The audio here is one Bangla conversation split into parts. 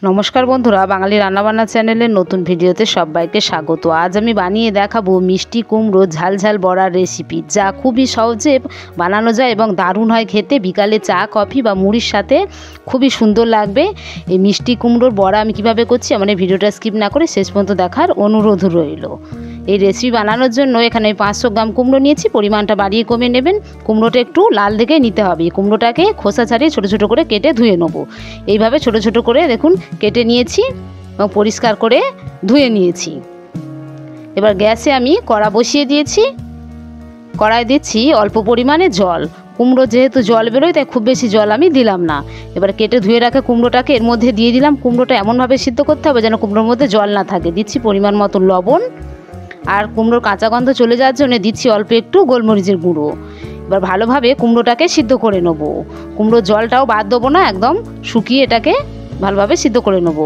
नमस्कार बंधुरा बांगाली रान्नाबान्ना चैनेलेर नतून भिडियोते सबाइके स्वागत। आज आमी बानिये देखाबो मिष्टि कुमड़ो झाल झाल बड़ार रेसिपि, जा खूबई सहजे बानानो जाय एबं दारुण हय खेते। बिकाले चा कफि बा मुड़िर साथे खूबई सुंदर लागबे। এই মিষ্টি কুমড়োর বড়া আমি কিভাবে করছি আমার এই ভিডিওটা স্কিপ না করে শেষ পর্যন্ত দেখার অনুরোধ রইল। এই রেসিপি বানানোর জন্য এখানে 500 গ্রাম কুমড়ো নিয়েছি। পরিমাণটা বাড়িয়ে কমিয়ে নেবেন। কুমড়োটা একটু লাল দেখে নিতে হবে। কুমড়োটাকে খোসা ছাড়িয়ে ছোট ছোট করে কেটে ধুয়ে নেব। এইভাবে ছোট ছোট করে দেখুন কেটে নিয়েছি এবং পরিষ্কার করে ধুয়ে নিয়েছি। এবার গ্যাসে আমি কড়া বসিয়ে দিয়েছি। কড়ায় দিচ্ছি অল্প পরিমাণে জল। কুমড়ো যেহেতু জল বেরোয় তাই খুব বেশি জল আমি দিলাম না। এবার কেটে ধুয়ে রাখা কুমড়োটাকে এর মধ্যে দিয়ে দিলাম। কুমড়োটা এমনভাবে সিদ্ধ করতে হবে যেন কুমড়োর মধ্যে জল না থাকে। দিচ্ছি পরিমাণ মতো লবণ, আর কুমড়োর কাঁচা গন্ধ চলে যাওয়ার জন্য দিচ্ছি অল্প একটু গোলমরিচের গুঁড়ো। এবার ভালোভাবে কুমড়োটাকে সিদ্ধ করে নেব। কুমড়োর জলটাও বাদ দেবো না, একদম শুকিয়ে এটাকে ভালোভাবে সিদ্ধ করে নেব।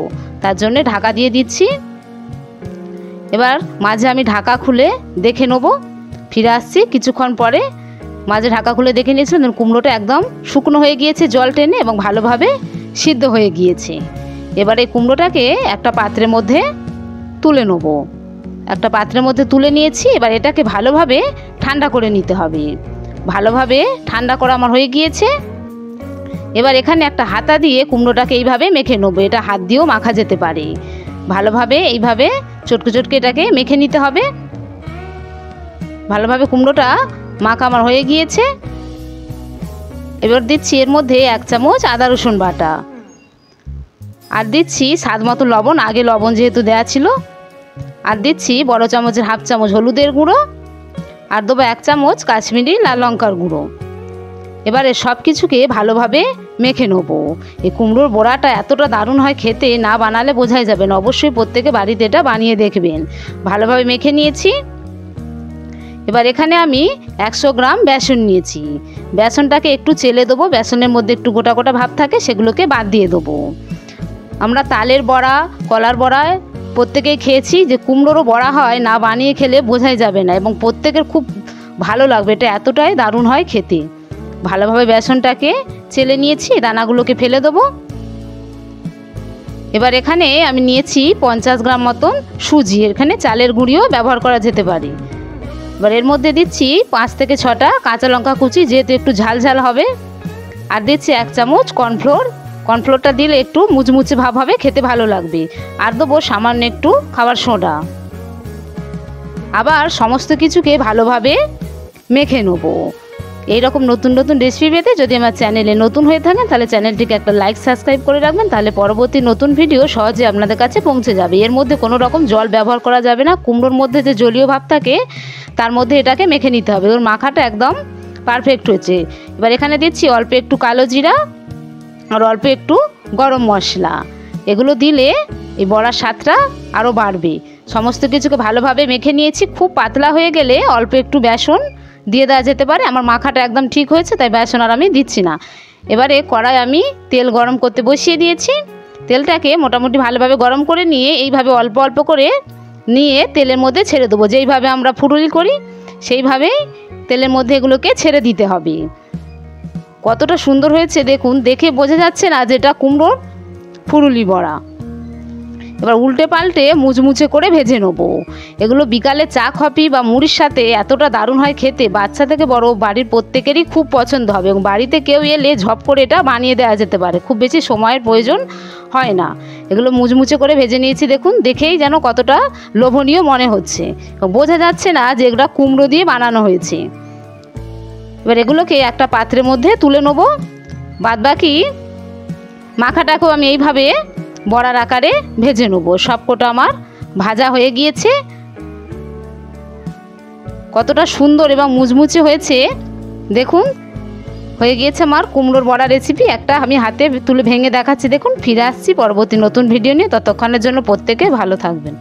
তার জন্য ঢাকা দিয়ে দিচ্ছি। এবার মাঝে আমি ঢাকা খুলে দেখে নেব। ফিরে আসছি কিছুক্ষণ পরে। মাঝে ঢাকা খুলে দেখে নিয়েছিলাম কুমড়োটা একদম শুকনো হয়ে গিয়েছে জল টেনে এবং ভালোভাবে সিদ্ধ হয়ে গিয়েছে। এবার এই কুমড়োটাকে একটা পাত্রের মধ্যে তুলে নেব। একটা পাত্রের মধ্যে তুলে নিয়েছি। এবার এটাকে ভালোভাবে ঠান্ডা করে নিতে হবে। ভালোভাবে ঠান্ডা করা আমার হয়ে গিয়েছে। এবার এখানে একটা হাতা দিয়ে কুমড়োটাকে এইভাবে মেখে নেব। এটা হাত দিয়েও মাখা যেতে পারে। ভালোভাবে এইভাবে চটকে চটকে এটাকে মেখে নিতে হবে। ভালোভাবে কুমড়োটা মাখা আমার হয়ে গিয়েছে। এবার দিচ্ছি এর মধ্যে 1 চামচ আদা রসুন বাটা, আর দিচ্ছি স্বাদ মতো লবণ। আগে লবণ যেহেতু দেওয়া ছিল। আর দিচ্ছি বড় চামচের 1/2 চামচ হলুদের গুঁড়ো, আর দেবো 1 চামচ কাশ্মীরি লাল লঙ্কার গুঁড়ো। এবারে সব কিছুকে ভালোভাবে মেখে নেব। এই কুমড়োর বড়াটা এতটা দারুণ হয় খেতে, না বানালে বোঝাই যাবে না। অবশ্যই প্রত্যেকে বাড়িতে এটা বানিয়ে দেখবেন। ভালোভাবে মেখে নিয়েছি। এবার এখানে আমি 100 গ্রাম বেসন নিয়েছি। বেসনটাকে একটু চেলে দেবো। বেসনের মধ্যে একটু গোটা গোটা ভাব থাকে, সেগুলোকে বাদ দিয়ে দেবো। আমরা তালের বড়া, কলার বড়ায় প্রত্যেকেই খেয়েছি। যে কুমড়োরও বড়া হয়, না বানিয়ে খেলে বোঝাই যাবে না এবং প্রত্যেকের খুব ভালো লাগবে। এটা এতটাই দারুণ হয় খেতে। ভালোভাবে বেসনটাকে চেলে নিয়েছি। দানাগুলোকে ফেলে দেবো। এবার এখানে আমি নিয়েছি 50 গ্রাম মতন সুজি। এখানে চালের গুঁড়িও ব্যবহার করা যেতে পারে। এবার এর মধ্যে দিচ্ছি 5 থেকে 6টা কাঁচা লঙ্কা কুচি, যেহেতু একটু ঝাল ঝাল হবে। আর দিচ্ছি 1 চামচ কর্নফ্লোর। কর্নফ্লোরটা দিলে একটু মুচমুচে ভাব হবে, খেতে ভালো লাগবে। আর দেবো সামান্য একটু খাবার সোডা। আবার সমস্ত কিছুকে ভালোভাবে মেখে নেব। এইরকম নতুন নতুন রেসিপি পেতে যদি আমার চ্যানেলে নতুন হয়ে থাকেন তাহলে চ্যানেলটিকে একটা লাইক সাবস্ক্রাইব করে রাখবেন। তাহলে পরবর্তী নতুন ভিডিও সহজে আপনাদের কাছে পৌঁছে যাবে। এর মধ্যে কোনো রকম জল ব্যবহার করা যাবে না। কুমড়োর মধ্যে যে জলীয় ভাব থাকে তার মধ্যে এটাকে মেখে নিতে হবে। ওর মাখাটা একদম পারফেক্ট হয়েছে। এবার এখানে দিচ্ছি অল্প একটু কালো জিরা আর অল্প একটু গরম মশলা। এগুলো দিলে এই বড়ার স্বাদটা আরও বাড়বে। সমস্ত কিছুকে ভালোভাবে মেখে নিয়েছি। খুব পাতলা হয়ে গেলে অল্প একটু বেসন দিয়ে দেওয়া যেতে পারে। আমার মাখাটা একদম ঠিক হয়েছে, তাই বেসন আর আমি দিচ্ছি না। এবারে কড়াই আমি তেল গরম করতে বসিয়ে দিয়েছি। তেলটাকে মোটামুটি ভালোভাবে গরম করে নিয়ে এইভাবে অল্প অল্প করে নিয়ে তেলের মধ্যে ছেড়ে দেবো। যেইভাবে আমরা ফুলুরি করি সেইভাবেই তেলের মধ্যে এগুলোকে ছেড়ে দিতে হবে। কতটা সুন্দর হয়েছে দেখুন, দেখে বোঝা যাচ্ছে না যে এটা কুমড়োর ফুলুরি বড়া। এবার উল্টে পাল্টে মুচমুচে করে ভেজে নেবো। এগুলো বিকালে চা কফি বা মুড়ির সাথে এতটা দারুণ হয় খেতে, বাচ্চা থেকে বড় বাড়ির প্রত্যেকেরই খুব পছন্দ হবে। এবং বাড়িতে কেউ এলে ঝপ করে এটা বানিয়ে দেওয়া যেতে পারে। খুব বেশি সময়ের প্রয়োজন হয় না। এগুলো মুচমুচে করে ভেজে নিয়েছি। দেখুন দেখেই যেন কতটা লোভনীয় মনে হচ্ছে। বোঝা যাচ্ছে না যে এগুলো কুমড়ো দিয়ে বানানো হয়েছে। এবার এগুলোকে একটা পাত্রের মধ্যে তুলে নেব। বাদবাকি মাখাটাকেও আমি এইভাবে বড়ার আকারে ভেজে নেব। সবকটা আমার ভাজা হয়ে গিয়েছে। কতটা সুন্দর এবং মুচমুচে হয়েছে দেখুন। হয়ে গিয়েছে আমার কুমড়োর বড়া রেসিপি। একটা আমি হাতে তুলে ভেঙে দেখাচ্ছি। দেখুন ফিরে আসছি পরবর্তী নতুন ভিডিও নিয়ে। ততক্ষণের জন্য প্রত্যেকে ভালো থাকবেন।